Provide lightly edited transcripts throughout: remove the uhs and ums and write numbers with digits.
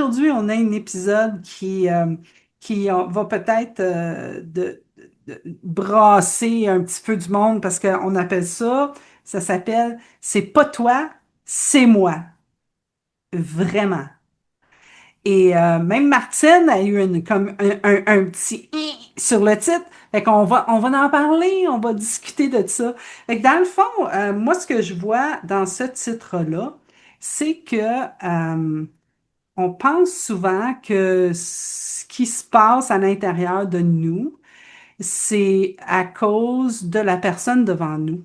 Aujourd'hui, on a un épisode qui va peut-être brasser un petit peu du monde parce qu'on appelle ça s'appelle C'est pas toi, c'est moi. Vraiment. Et même Martine a eu comme un petit sur le titre. Fait qu'on on va en parler, on va discuter de ça. Fait que dans le fond, moi, ce que je vois dans ce titre-là, c'est que on pense souvent que ce qui se passe à l'intérieur de nous, c'est à cause de la personne devant nous.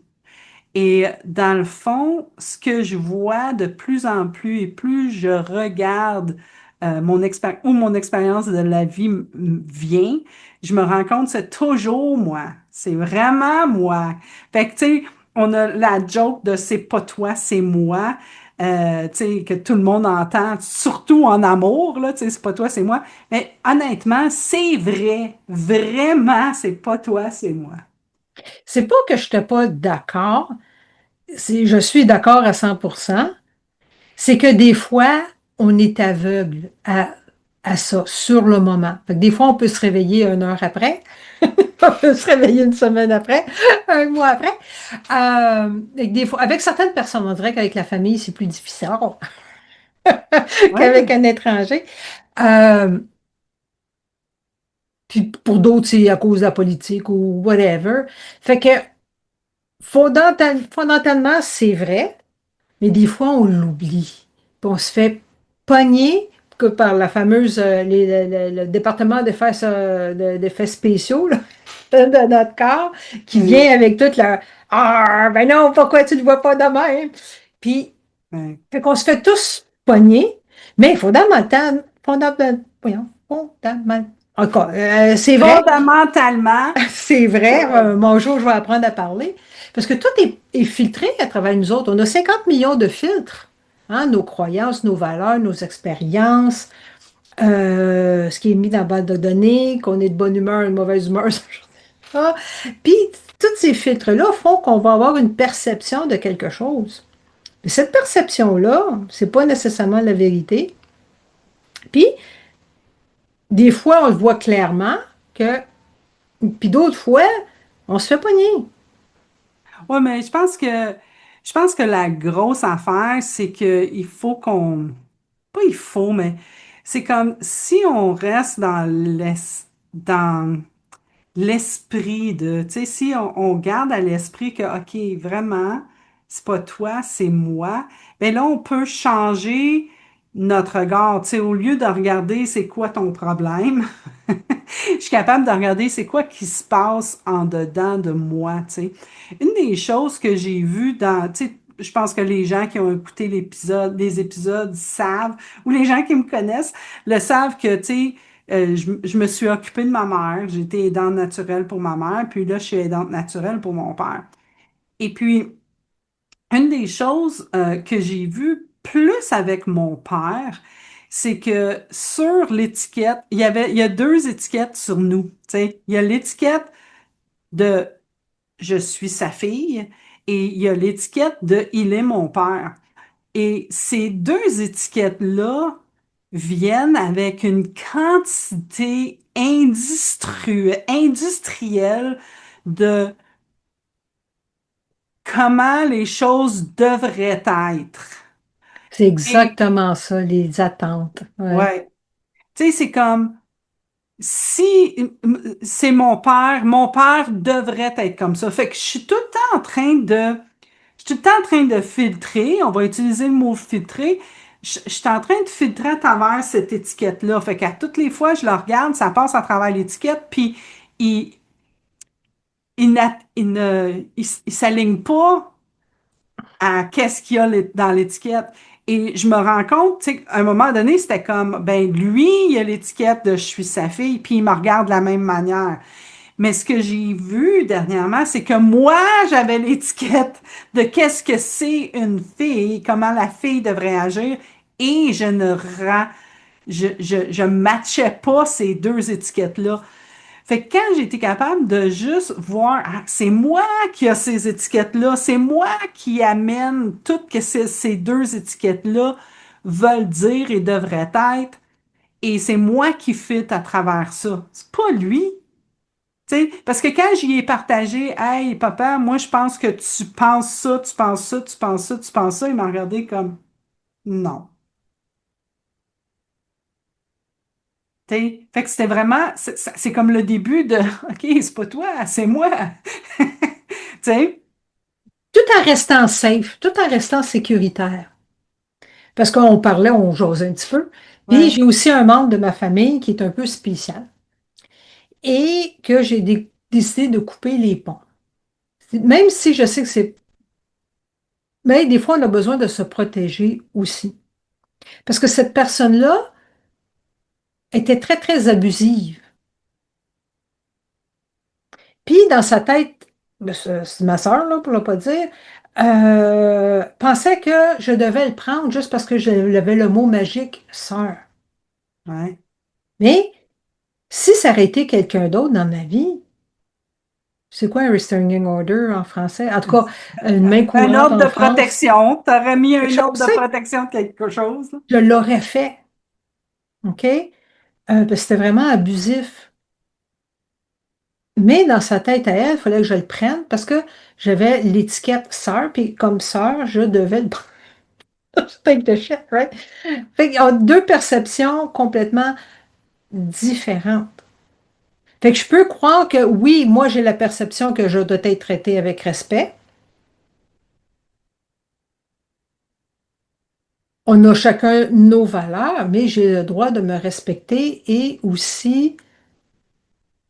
Et dans le fond, ce que je vois de plus en plus et plus je regarde mon expérience de la vie vient, je me rends compte que c'est toujours moi. C'est vraiment moi. Fait que, tu sais, on a la joke de c'est pas toi, c'est moi. Tu sais, que tout le monde entend, surtout en amour, là, tu sais, c'est pas toi, c'est moi. Mais honnêtement, c'est vrai. Vraiment, c'est pas toi, c'est moi. C'est pas que je n'étais pas d'accord, je suis d'accord à 100%. C'est que des fois, on est aveugle à ça sur le moment. Fait que des fois, on peut se réveiller 1 heure après, on peut se réveiller une semaine après, un mois après. Et que des fois, avec certaines personnes, on dirait qu'avec la famille, c'est plus difficile qu'avec Ouais. un étranger. Euh, Puis pour d'autres, c'est à cause de la politique ou whatever. Fait que fondamentalement, c'est vrai. Mais des fois, on l'oublie. Puis on se fait pogner que par la fameuse, le département d'effets spéciaux là, de notre corps qui Mm. vient avec toute la Ah, ben non, pourquoi tu ne le vois pas de même? Puis, Ouais. fait qu'on se fait tous pogner, mais en tout cas, c'est vrai, Fondamentalement, c'est vrai. ouais. Mon jour, je vais apprendre à parler. Parce que tout est filtré à travers nous autres. On a 50 millions de filtres. Hein, nos croyances, nos valeurs, nos expériences, ce qui est mis dans la base de données, qu'on est de bonne humeur, de mauvaise humeur, ce genre de choses. Puis, tous ces filtres-là font qu'on va avoir une perception de quelque chose. Mais cette perception-là, c'est pas nécessairement la vérité. Puis, des fois, on le voit clairement que, puis d'autres fois, on se fait pogner. Ouais, mais je pense que la grosse affaire, c'est que il faut qu'on pas il faut, mais c'est comme si on reste dans l'esprit de, tu sais, si on garde à l'esprit que, OK, vraiment, c'est pas toi, c'est moi, ben là, on peut changer notre regard. Tu sais, au lieu de regarder c'est quoi ton problème, je suis capable de regarder c'est quoi qui se passe en dedans de moi, tu sais. Une des choses que j'ai vues tu sais, je pense que les gens qui ont écouté les épisodes savent, ou les gens qui me connaissent le savent que, tu sais, je me suis occupée de ma mère. J'étais aidante naturelle pour ma mère, puis là, je suis aidante naturelle pour mon père. Et puis, une des choses que j'ai vues plus avec mon père, c'est que sur l'étiquette, il y a deux étiquettes sur nous. Tu sais, il y a l'étiquette de je suis sa fille et il y a l'étiquette de il est mon père. Et ces deux étiquettes-là viennent avec une quantité industrielle de comment les choses devraient être. C'est Et exactement ça, les attentes. Ouais. ouais, tu sais, c'est comme si c'est mon père devrait être comme ça. Fait que je suis tout le temps en train de je suis tout le temps en train de filtrer, on va utiliser le mot filtrer. Je suis en train de filtrer à travers cette étiquette-là. Fait qu'à toutes les fois, je la regarde, ça passe à travers l'étiquette, puis il, il s'aligne pas à qu'est-ce qu'il y a dans l'étiquette. Et je me rends compte, tu sais, à un moment donné, c'était comme, ben lui, il a l'étiquette de je suis sa fille, puis il me regarde de la même manière. Mais ce que j'ai vu dernièrement, c'est que moi, j'avais l'étiquette de qu'est-ce que c'est une fille, comment la fille devrait agir, et je matchais pas ces deux étiquettes-là. Fait que quand j'ai été capable de juste voir, ah, c'est moi qui a ces étiquettes-là, c'est moi qui amène tout que ces deux étiquettes-là veulent dire et devraient être, et c'est moi qui fit à travers ça. C'est pas lui. Tu sais, parce que quand j'y ai partagé, hey, papa, moi, je pense que tu penses ça, tu penses ça, tu penses ça, tu penses ça, il m'a regardé comme non. Tu sais, fait que c'était vraiment, c'est comme le début de, OK, c'est pas toi, c'est moi. Tu sais, Tout en restant safe, tout en restant sécuritaire. Parce qu'on parlait, on jasait un petit peu. Puis ouais, j'ai aussi un membre de ma famille qui est un peu spécial et que j'ai décidé de couper les ponts. Même si je sais que c'est... Mais des fois, on a besoin de se protéger aussi. Parce que cette personne-là était très, très abusive. Puis dans sa tête, ben, c'est ma sœur, là, pour ne pas dire, pensait que je devais le prendre juste parce que j'avais le mot magique sœur. ouais. Mais si ça aurait été quelqu'un d'autre dans ma vie, c'est quoi un restraining order en français? En tout cas, une main Un courante ordre en de France, protection. T'aurais mis quelque un chose, ordre tu de sais, protection de quelque chose, là. je l'aurais fait, OK? Parce que c'était vraiment abusif. Mais dans sa tête à elle, il fallait que je le prenne parce que j'avais l'étiquette sœur, puis comme sœur, je devais le prendre. Take the shit, right? Fait qu'il y a deux perceptions complètement différentes. Fait que je peux croire que oui, moi j'ai la perception que je dois être traitée avec respect. On a chacun nos valeurs, mais j'ai le droit de me respecter et aussi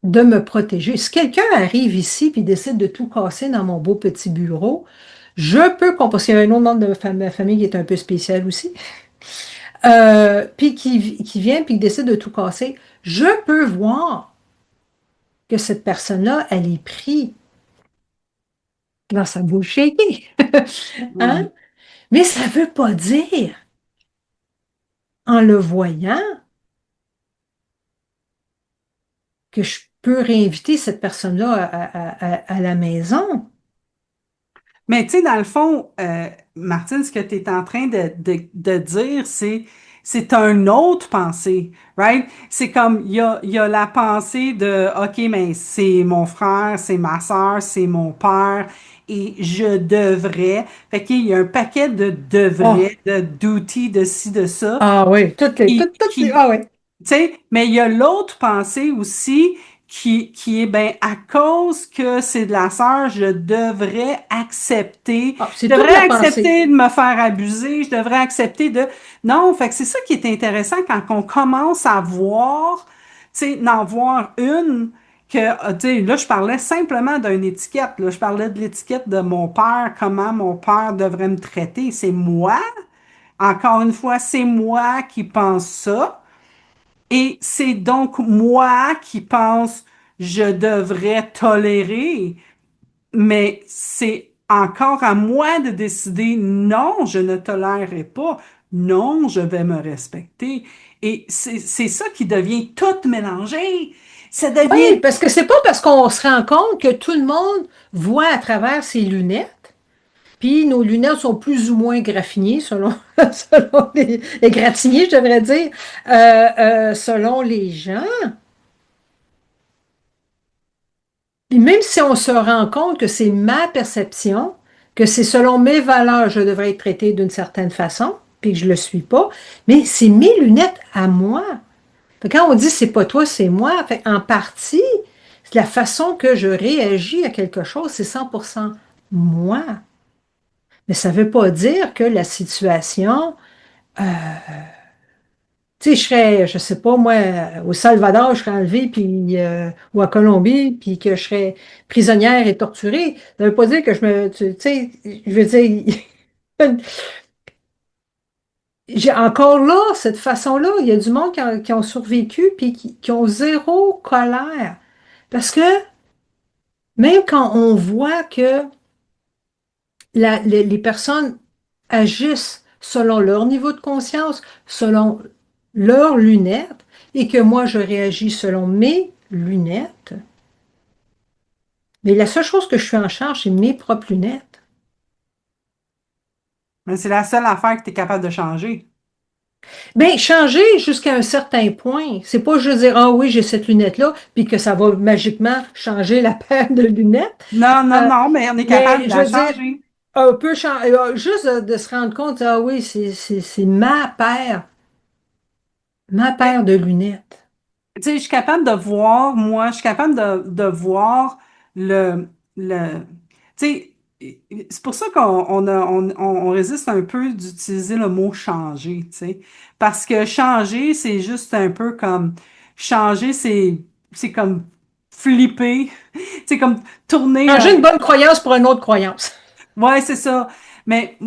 de me protéger. Si quelqu'un arrive ici et décide de tout casser dans mon beau petit bureau, je peux comprendre, parce qu'il y a un autre membre de ma famille qui est un peu spécial aussi, puis qui vient puis qui décide de tout casser, je peux voir que cette personne-là, elle est prise dans sa bullshit. Hein? Ouais. Mais ça ne veut pas dire, en le voyant, que je peux réinviter cette personne-là à la maison. Mais tu sais, dans le fond, Martine, ce que tu es en train de dire, c'est un autre pensée, right? C'est comme, il y a la pensée de, OK, mais c'est mon frère, c'est ma soeur, c'est mon père, et je devrais. Fait qu'il y a un paquet de Oh, devrais, d'outils, de ci, de ça, ah oui, qui, ah oui. tu sais, mais il y a l'autre pensée aussi qui est, ben, à cause que c'est de la sœur, Ah, c'est je toute devrais la pensée. accepter de me faire abuser, je devrais accepter de... Non, fait que c'est ça qui est intéressant quand on commence à voir, tu sais, d'en voir une que, tu sais, là, je parlais simplement d'une étiquette, là, je parlais de l'étiquette de mon père, comment mon père devrait me traiter. C'est moi, encore une fois, c'est moi qui pense ça. Et c'est donc moi qui pense je devrais tolérer, mais c'est encore à moi de décider non, je ne tolérerai pas, non, je vais me respecter. Et c'est ça qui devient tout mélangé. Ça Oui, devient... parce que c'est pas parce qu'on se rend compte que tout le monde voit à travers ses lunettes, puis nos lunettes sont plus ou moins graffinées selon, selon les gratignées, je devrais dire, selon les gens. Puis même si on se rend compte que c'est ma perception, que c'est selon mes valeurs, je devrais être traité d'une certaine façon, puis que je le suis pas, mais c'est mes lunettes à moi. Fait que quand on dit c'est pas toi, c'est moi, fait en partie, c'est la façon que je réagis à quelque chose, c'est 100% moi. Mais ça veut pas dire que la situation, euh, tu sais, je serais, je sais pas, moi, au Salvador, je serais enlevée, puis, ou à Colombie, puis que je serais prisonnière et torturée. Ça veut pas dire que je me, tu sais, je veux dire, j'ai encore là, cette façon-là, il y a du monde qui ont survécu, puis qui ont zéro colère. Parce que même quand on voit que les personnes agissent selon leur niveau de conscience, selon leurs lunettes, et que moi, je réagis selon mes lunettes, mais la seule chose que je suis en charge, c'est mes propres lunettes. Mais c'est la seule affaire que tu es capable de changer. Ben, changer jusqu'à un certain point. C'est pas juste dire, ah oui, j'ai cette lunette-là, puis que ça va magiquement changer la paire de lunettes. Non, non, Euh, non, mais on est capable mais de je la veux dire, changer. un peu juste de se rendre compte, ah oui, c'est ma paire de lunettes. Tu sais, je suis capable de voir, moi, je suis capable de voir le, tu sais, c'est pour ça on résiste un peu d'utiliser le mot changer, tu sais, parce que changer, c'est juste un peu comme, changer, c'est comme flipper, c'est comme tourner Changer une bonne croyance pour une autre croyance. ouais, c'est ça. Mais,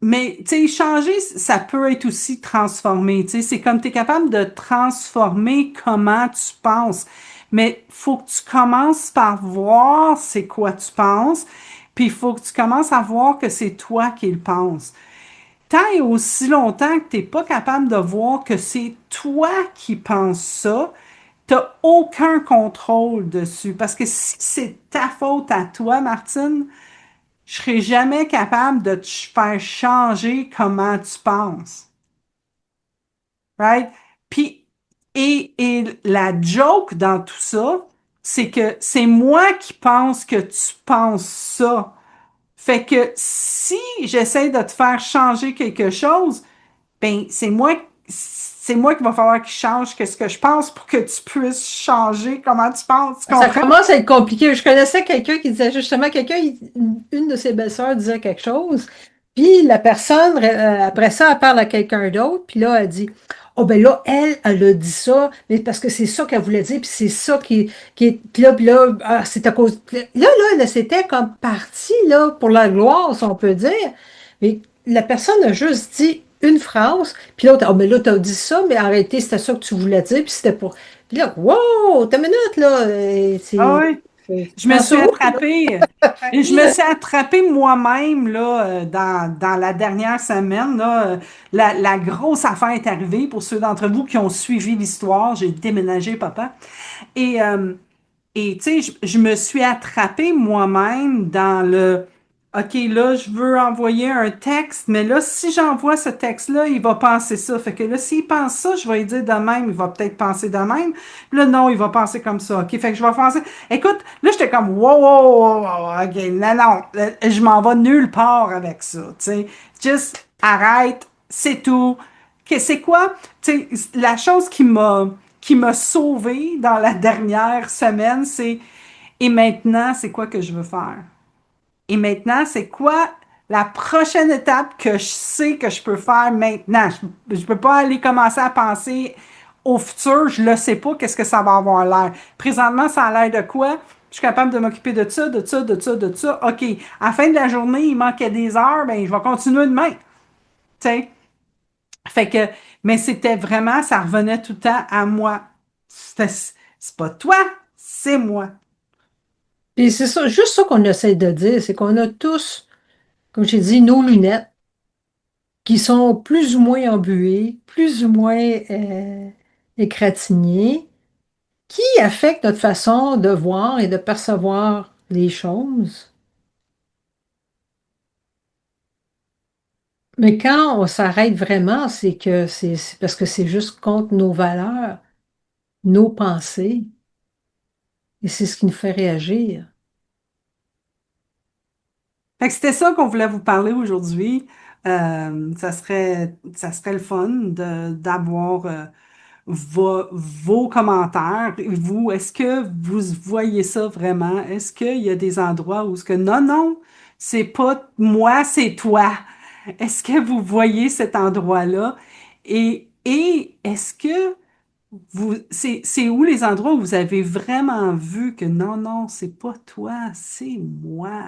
mais tu sais, changer, ça peut être aussi transformer. Tu sais, c'est comme tu es capable de transformer comment tu penses. Mais faut que tu commences par voir c'est quoi tu penses, puis il faut que tu commences à voir que c'est toi qui le penses. Tant et aussi longtemps que tu n'es pas capable de voir que c'est toi qui penses ça, tu n'as aucun contrôle dessus. Parce que si c'est ta faute à toi, Martine, je serai jamais capable de te faire changer comment tu penses. Right? Puis, et la joke dans tout ça, c'est que c'est moi qui pense que tu penses ça. Fait que si j'essaie de te faire changer quelque chose, ben, c'est moi qui va falloir qu'il change qu'est-ce que je pense pour que tu puisses changer comment tu penses. Tu Ça comprends? commence à être compliqué. Je connaissais quelqu'un qui disait justement, une de ses belles-sœurs disait quelque chose, puis la personne, après ça, elle parle à quelqu'un d'autre, puis là, elle dit, oh ben là, elle a dit ça, mais parce que c'est ça qu'elle voulait dire, puis c'est ça qui est, puis là, ah, c'est à cause, là, c'était comme parti, là, pour la gloire, si on peut dire, mais la personne a juste dit une phrase, puis l'autre, oh mais là, t'as dit ça, mais arrêtez, c'était ça que tu voulais dire, puis c'était pour puis là, wow, t'as une minute, là. Ah oui. Tu Je me prends suis ça où, là? attrapée, et je me suis attrapée moi-même là, dans la dernière semaine. Là, la grosse affaire est arrivée pour ceux d'entre vous qui ont suivi l'histoire. J'ai déménagé, papa. Et, euh, et tu sais, je me suis attrapée moi-même dans le OK, là, je veux envoyer un texte, mais là, si j'envoie ce texte-là, il va penser ça. Fait que là, s'il pense ça, je vais lui dire de même, il va peut-être penser de même. Puis là, non, il va penser comme ça. OK, fait que je vais penser. Écoute, là, j'étais comme wow, wow, wow, wow, OK, non, non, je m'en vais nulle part avec ça. Tu sais, juste arrête, c'est tout. C'est quoi? Tu sais, la chose qui m'a sauvé dans la dernière semaine, c'est et maintenant, c'est quoi que je veux faire? Et maintenant, c'est quoi la prochaine étape que je sais que je peux faire maintenant? Je peux pas aller commencer à penser au futur, je ne sais pas qu'est-ce que ça va avoir l'air. Présentement, ça a l'air de quoi? Je suis capable de m'occuper de ça, de ça, de ça, de ça. OK. À la fin de la journée, il manquait des heures, ben je vais continuer demain. Tu sais? Fait que, mais c'était vraiment, ça revenait tout le temps à moi. C'est pas toi, c'est moi. Et c'est ça, juste ça qu'on essaie de dire, c'est qu'on a tous, comme j'ai dit, nos lunettes qui sont plus ou moins embuées, plus ou moins égratignées, qui affectent notre façon de voir et de percevoir les choses. Mais quand on s'arrête vraiment, c'est que c'est parce que c'est juste contre nos valeurs, nos pensées, et c'est ce qui nous fait réagir. Fait que c'était ça qu'on voulait vous parler aujourd'hui. Ça serait le fun d'avoir vos commentaires. Vous, est-ce que vous voyez ça vraiment? Est-ce qu'il y a des endroits où ce que non, non, c'est pas moi, c'est toi. Est-ce que vous voyez cet endroit-là? Et est-ce que c'est où les endroits où vous avez vraiment vu que non, non, c'est pas toi, c'est moi.